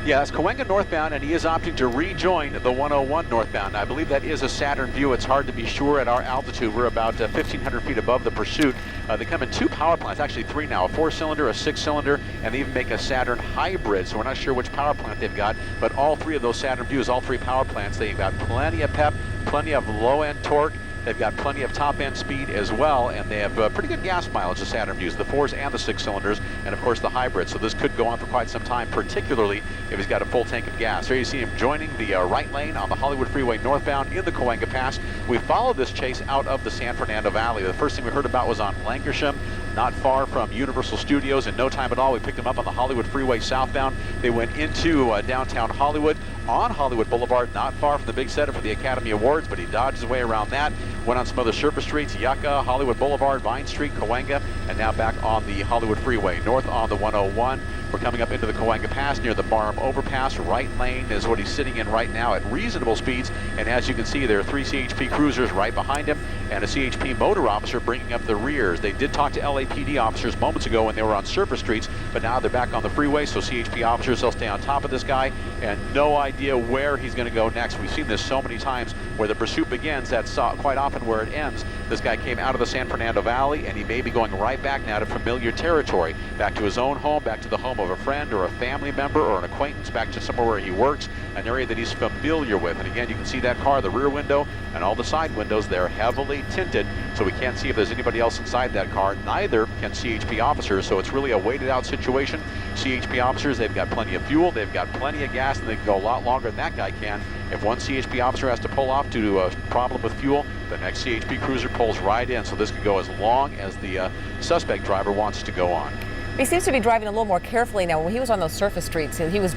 Yeah, it's Cahuenga northbound, and he is opting to rejoin the 101 northbound. I believe that is a Saturn Vue. It's hard to be sure at our altitude. We're about 1,500 feet above the pursuit. They come in two power plants, actually three now, a 4-cylinder, a 6-cylinder, and they even make a Saturn hybrid, so we're not sure which power plant they've got, but all three of those Saturn Vues, all three power plants, they've got plenty of pep, plenty of low-end torque. They've got plenty of top-end speed as well, and they have pretty good gas mileage, the Saturn Vues, the 4s and the 6-cylinders, and of course the hybrid. So this could go on for quite some time, particularly if he's got a full tank of gas. There you see him joining the right lane on the Hollywood Freeway northbound in the Cahuenga Pass. We followed this chase out of the San Fernando Valley. The first thing we heard about was on Lancashire, not far from Universal Studios. In no time at all, we picked them up on the Hollywood Freeway southbound. They went into downtown Hollywood on Hollywood Boulevard, not far from the big setup for the Academy Awards, but he dodged his way around that, went on some other surface streets, Yucca, Hollywood Boulevard, Vine Street, Cahuenga, and now back on the Hollywood Freeway, north on the 101. We're coming up into the Cahuenga Pass near the Barham Overpass. Right lane is what he's sitting in right now at reasonable speeds, and as you can see, there are 3 CHP cruisers right behind him and a CHP motor officer bringing up the rears. They did talk to LAPD officers moments ago when they were on surface streets, but now they're back on the freeway, so CHP officers, they'll stay on top of this guy, and no idea where he's going to go next. We've seen this so many times where the pursuit begins, that's quite often where it ends. This guy came out of the San Fernando Valley, and he may be going right back now to familiar territory, back to his own home, back to the home of a friend or a family member or an acquaintance, back to somewhere where he works, an area that he's familiar with. And again, you can see that car, the rear window and all the side windows, they're heavily tinted, so we can't see if there's anybody else inside that car. Neither can CHP officers, so it's really a waited out situation. CHP officers, they've got plenty of fuel, they've got plenty of gas, and they can go a lot longer than that guy can. If one CHP officer has to pull off due to a problem with fuel, the next CHP cruiser pulls right in, so this could go as long as the suspect driver wants to go on. He seems to be driving a little more carefully now. When he was on those surface streets, he was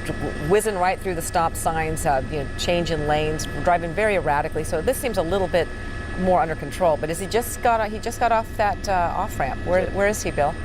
whizzing right through the stop signs, changing lanes, driving very erratically. So this seems a little bit more under control. But he just got off that off ramp. Where is he, Bill?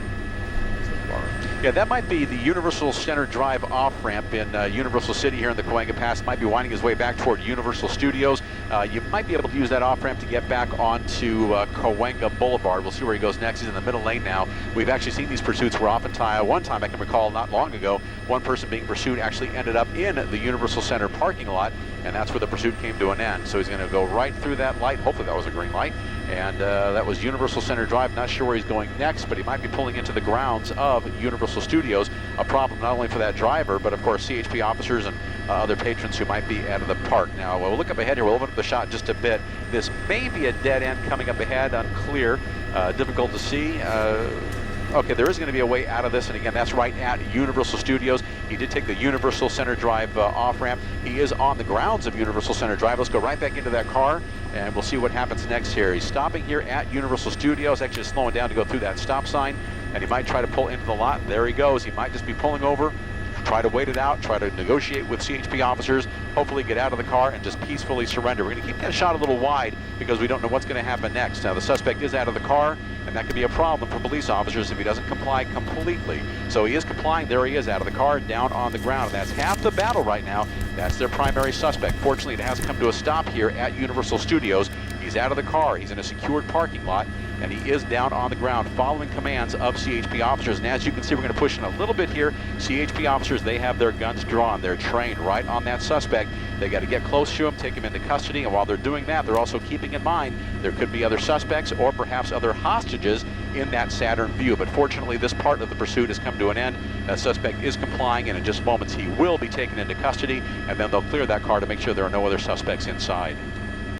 Yeah, that might be the Universal Center Drive off-ramp in Universal City here in the Cahuenga Pass. Might be winding his way back toward Universal Studios. You might be able to use that off-ramp to get back onto Cahuenga Boulevard. We'll see where he goes next. He's in the middle lane now. We've actually seen these pursuits where oftentimes, one time I can recall not long ago, one person being pursued actually ended up in the Universal Center parking lot, and that's where the pursuit came to an end. So he's going to go right through that light. Hopefully that was a green light. And that was Universal Center Drive. Not sure where he's going next, but he might be pulling into the grounds of Universal Studios. A problem not only for that driver, but of course CHP officers and other patrons who might be out of the park. Now we'll look up ahead here. We'll open up the shot just a bit. This may be a dead end coming up ahead, unclear, difficult to see. Okay, there is going to be a way out of this, and again, that's right at Universal Studios. He did take the Universal Center Drive off-ramp. He is on the grounds of Universal Center Drive. Let's go right back into that car, and we'll see what happens next here. He's stopping here at Universal Studios, actually slowing down to go through that stop sign, and he might try to pull into the lot. There he goes. He might just be pulling over, try to wait it out, try to negotiate with CHP officers, hopefully get out of the car and just peacefully surrender. We're going to keep that shot a little wide because we don't know what's going to happen next. Now, the suspect is out of the car, and that could be a problem for police officers if he doesn't comply completely. So he is complying. There he is out of the car, down on the ground. And that's half the battle right now. That's their primary suspect. Fortunately, it has come to a stop here at Universal Studios. He's out of the car. He's in a secured parking lot, and he is down on the ground following commands of CHP officers. And as you can see, we're going to push in a little bit here. CHP officers, they have their guns drawn. They're trained right on that suspect. They got to get close to him, take him into custody, and while they're doing that, they're also keeping in mind there could be other suspects or perhaps other hostages in that Saturn Vue. But fortunately, this part of the pursuit has come to an end. That suspect is complying, and in just moments he will be taken into custody, and then they'll clear that car to make sure there are no other suspects inside.